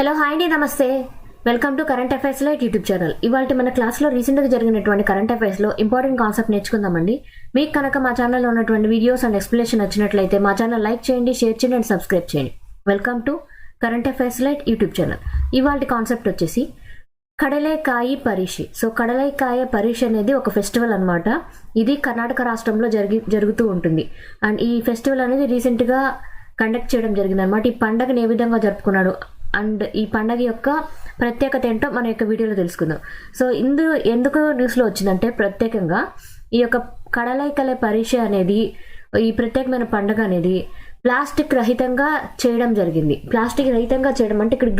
Hello hi అండి, నమస్తే. Welcome to current affairs light YouTube channel. ఇవాళ మన క్లాస్లో రీసెంట్గా జరిగినటువంటి కరెంట్ అఫైర్స్లో ఇంపార్టెంట్ కాన్సెప్ట్ నేర్చుకుందామండి. మీకు కనుక మా ఛానల్లో ఉన్నటువంటి వీడియోస్ అండ్ ఎక్స్ప్లెనేషన్ నచ్చినట్లయితే మా ఛానల్ లైక్ చేయండి, షేర్ చేయండి అండ్ సబ్స్క్రైబ్ చేయండి. Welcome to current affairs light YouTube channel. ఇవాళ కాన్సెప్ట్ వచ్చేసి కడలైకాయి పరిషి. సో కడలైకాయ పరిషి అనేది ఒక ఫెస్టివల్ అనమాట. ఇది కర్ణాటక రాష్ట్రంలో జరుగుతూ ఉంటుంది. అండ్ ఈ ఫెస్టివల్ అనేది రీసెంట్గా కండక్ట్ చేయడం జరిగింది అనమాట. ఈ పండుగను ఏ విధంగా జరుపుకున్నాడు అండ్ ఈ పండుగ యొక్క ప్రత్యేకత ఏంటో మన యొక్క వీడియోలో తెలుసుకుందాం. సో ఎందుకు న్యూస్లో వచ్చిందంటే, ప్రత్యేకంగా ఈ యొక్క కడలైకల పరిషి అనేది, ఈ ప్రత్యేకమైన పండుగ అనేది ప్లాస్టిక్ రహితంగా చేయడం జరిగింది. ప్లాస్టిక్ రహితంగా చేయడం అంటే ఇక్కడ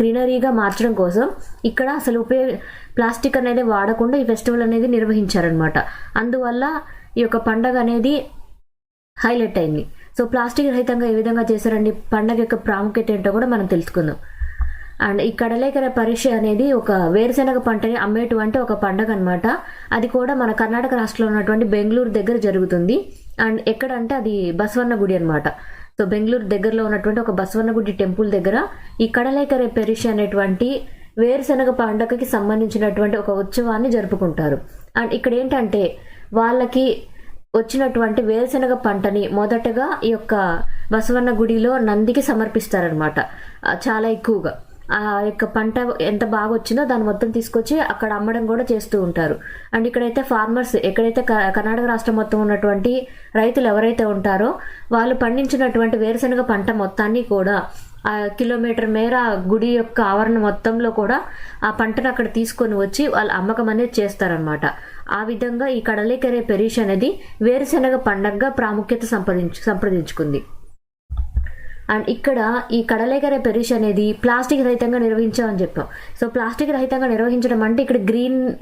గ్రీనరీగా మార్చడం కోసం ఇక్కడ అసలు ప్లాస్టిక్ అనేది వాడకుండా ఈ ఫెస్టివల్ అనేది నిర్వహించారనమాట. అందువల్ల ఈ యొక్క పండుగ అనేది హైలైట్ అయింది. సో ప్లాస్టిక్ రహితంగా ఏ విధంగా చేశారండి, పండగ యొక్క ప్రాముఖ్యత ఏంటో కూడా మనం తెలుసుకుందాం. అండ్ ఈ కడలైకల పరిషి అనేది ఒక వేరుశెనగ పంటని అమ్మేటువంటి ఒక పండగ అనమాట. అది కూడా మన కర్ణాటక రాష్ట్రంలో ఉన్నటువంటి బెంగళూరు దగ్గర జరుగుతుంది. అండ్ ఎక్కడంటే అది బసవన్న గుడి అనమాట. సో బెంగళూరు దగ్గరలో ఉన్నటువంటి ఒక బసవన్న గుడి టెంపుల్ దగ్గర ఈ కడలైకల పరిషి అనేటువంటి వేరుశెనగ పండగకి సంబంధించినటువంటి ఒక ఉత్సవాన్ని జరుపుకుంటారు. అండ్ ఇక్కడ ఏంటంటే వాళ్ళకి వచ్చినటువంటి వేరుశెనగ పంటని మొదటగా ఈ యొక్క బసవన్న గుడిలో నందికి సమర్పిస్తారనమాట. చాలా ఎక్కువగా ఆ యొక్క పంట ఎంత బాగా వచ్చిందో దాన్ని మొత్తం తీసుకొచ్చి అక్కడ అమ్మడం కూడా చేస్తూ ఉంటారు. అండ్ ఇక్కడైతే ఫార్మర్స్, ఎక్కడైతే కర్ణాటక రాష్ట్రం మొత్తం ఉన్నటువంటి రైతులు ఎవరైతే ఉంటారో వాళ్ళు పండించినటువంటి వేరుశెనగ పంట మొత్తాన్ని కూడా ఆ కిలోమీటర్ మేర గుడి యొక్క ఆవరణ మొత్తంలో కూడా ఆ పంటను అక్కడ తీసుకొని వచ్చి వాళ్ళ అమ్మకం అనేది చేస్తారనమాట. ఆ విధంగా ఈ కడలైకల పరిషి అనేది వేరుశెనగ పండగగా ప్రాముఖ్యత సంప్రదించుకుంది. అండ్ ఇక్కడ ఈ కడలైకల పరిషి అనేది ప్లాస్టిక్ రహితంగా నిర్వహించామని చెప్పాం. సో ప్లాస్టిక్ రహితంగా నిర్వహించడం అంటే ఇక్కడ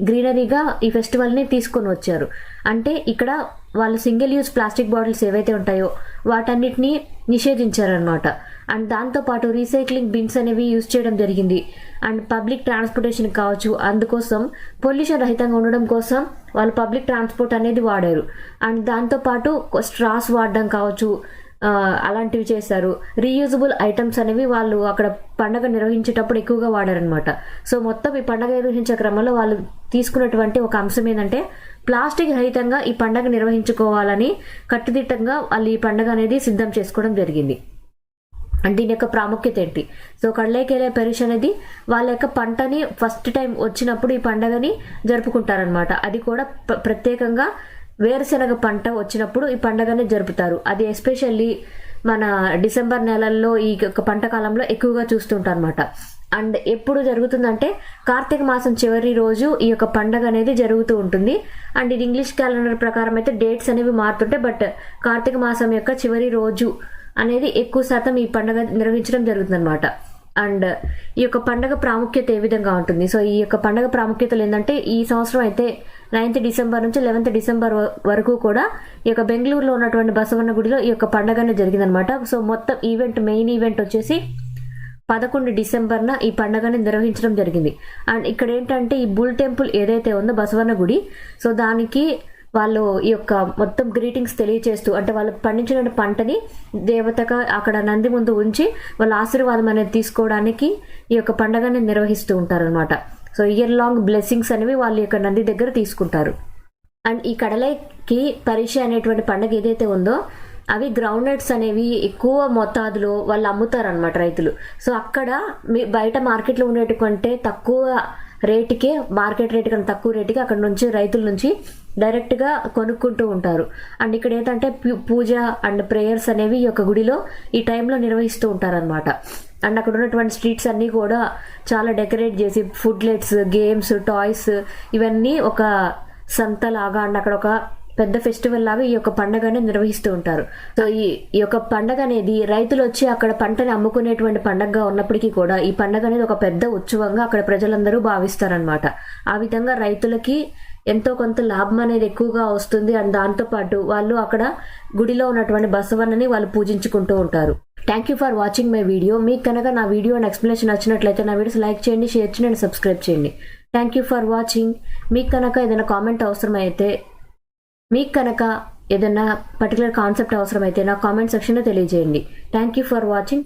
గ్రీనరీగా ఈ ఫెస్టివల్ని తీసుకొని వచ్చారు. అంటే ఇక్కడ వాళ్ళు సింగిల్ యూజ్ ప్లాస్టిక్ బాటిల్స్ ఏవైతే ఉంటాయో వాటన్నిటిని నిషేధించారనమాట. అండ్ దాంతోపాటు రీసైక్లింగ్ బిన్స్ అనేవి యూజ్ చేయడం జరిగింది. అండ్ పబ్లిక్ ట్రాన్స్పోర్టేషన్ కావచ్చు, అందుకోసం పొల్యూషన్ రహితంగా ఉండడం కోసం వాళ్ళు పబ్లిక్ ట్రాన్స్పోర్ట్ అనేది వాడారు. అండ్ దాంతోపాటు స్ట్రాస్ వాడడం కావచ్చు, అలాంటివి చేశారు. రీయూజబుల్ ఐటమ్స్ అనేవి వాళ్ళు అక్కడ పండగ నిర్వహించేటప్పుడు ఎక్కువగా వాడారనమాట. సో మొత్తం ఈ పండగ నిర్వహించే క్రమంలో వాళ్ళు తీసుకున్నటువంటి ఒక అంశం ఏంటంటే, ప్లాస్టిక్ రహితంగా ఈ పండగ నిర్వహించుకోవాలని కట్టుదిట్టంగా వాళ్ళు ఈ పండగ అనేది సిద్ధం చేసుకోవడం జరిగింది. అంటే దీని యొక్క ప్రాముఖ్యత ఏంటి? సో కడలైకల పరిషి అనేది వాళ్ళ యొక్క పంటని ఫస్ట్ టైం వచ్చినప్పుడు ఈ పండగని జరుపుకుంటారనమాట. అది కూడా ప్రత్యేకంగా వేరుశెనగ పంట వచ్చినప్పుడు ఈ పండగని జరుపుతారు. అది ఎస్పెషల్లీ మన డిసెంబర్ నెలల్లో ఈ యొక్క పంట కాలంలో ఎక్కువగా చూస్తుంటారు అనమాట. అండ్ ఎప్పుడు జరుగుతుందంటే కార్తీక మాసం చివరి రోజు ఈ యొక్క పండగ అనేది జరుగుతూ ఉంటుంది. అండ్ ఇది ఇంగ్లీష్ క్యాలెండర్ ప్రకారం అయితే డేట్స్ అనేవి మారుతుంటాయి. బట్ కార్తీక మాసం యొక్క చివరి రోజు అనేది ఎక్కువ శాతం ఈ పండగ నిర్వహించడం జరుగుతుంది అనమాట. అండ్ ఈ యొక్క పండగ ప్రాముఖ్యత ఏ విధంగా ఉంటుంది? సో ఈ యొక్క పండగ ప్రాముఖ్యతలు ఏంటంటే, ఈ సంవత్సరం అయితే 9th డిసెంబర్ నుంచి 11th డిసెంబర్ వరకు కూడా ఈ యొక్క బెంగళూరులో ఉన్నటువంటి బసవన్న గుడిలో ఈ యొక్క పండగ అనేది జరిగిందనమాట. సో మొత్తం మెయిన్ ఈవెంట్ వచ్చేసి 11 డిసెంబర్న ఈ పండుగని నిర్వహించడం జరిగింది. అండ్ ఇక్కడ ఏంటంటే ఈ బుల్ టెంపుల్ ఏదైతే ఉందో బసవన్న గుడి, సో దానికి వాళ్ళు ఈ యొక్క మొత్తం గ్రీటింగ్స్ తెలియచేస్తూ, అంటే వాళ్ళు పండించిన పంటని దేవతగా అక్కడ నంది ముందు ఉంచి వాళ్ళ ఆశీర్వాదం అనేది తీసుకోవడానికి ఈ యొక్క పండుగని నిర్వహిస్తూ ఉంటారనమాట. సో ఇయర్ లాంగ్ బ్లెస్సింగ్స్ అనేవి వాళ్ళ యొక్క నంది దగ్గర తీసుకుంటారు. అండ్ ఈ కడలైకి పరిషి అనేటువంటి పండుగ ఏదైతే ఉందో అవి గ్రౌండ్ నట్స్ అనేవి ఎక్కువ మోతాదులో వాళ్ళు అమ్ముతారనమాట రైతులు. సో అక్కడ బయట మార్కెట్లో ఉండేటువంటి తక్కువ రేటుకే, మార్కెట్ రేటు కన్నా తక్కువ రేటుకి అక్కడ నుంచి రైతుల నుంచి డైరెక్ట్గా కొనుక్కుంటూ ఉంటారు. అండ్ ఇక్కడ ఏంటంటే పూజ అండ్ ప్రేయర్స్ అనేవి ఈ యొక్క గుడిలో ఈ టైంలో నిర్వహిస్తూ ఉంటారనమాట. అండ్ అక్కడ ఉన్నటువంటి స్ట్రీట్స్ అన్నీ కూడా చాలా డెకరేట్ చేసి ఫుడ్లెట్స్, గేమ్స్, టాయ్స్ ఇవన్నీ ఒక సంతలాగా అండ్ అక్కడ ఒక పెద్ద ఫెస్టివల్ లాగా ఈ యొక్క పండుగని నిర్వహిస్తూ ఉంటారు. సో ఈ యొక్క పండుగ అనేది రైతులు వచ్చి అక్కడ పంటని అమ్ముకునేటువంటి పండుగగా ఉన్నప్పటికీ కూడా ఈ పండుగ అనేది ఒక పెద్ద ఉత్సవంగా అక్కడ ప్రజలందరూ భావిస్తారనమాట. ఆ విధంగా రైతులకి ఎంతో కొంత లాభం అనేది ఎక్కువగా వస్తుంది. అండ్ దాంతోపాటు వాళ్ళు అక్కడ గుడిలో ఉన్నటువంటి బసవన్నని వాళ్ళు పూజించుకుంటూ ఉంటారు. Thank you for watching my video. మీకు కనుక నా వీడియో అండ్ ఎక్స్ప్లెనేషన్ నచ్చినట్లయితే నా వీడియోస్ లైక్ చేయండి, షేర్ చేయండి అండ్ సబ్స్క్రైబ్ చేయండి. Thank you for watching. మీకు కనుక ఏదైనా కామెంట్ అవసరమైతే, మీకు కనుక ఏదైనా పర్టికులర్ కాన్సెప్ట్ అవసరమైతే నా కామెంట్ సెక్షన్లో తెలియజేయండి. Thank you for watching.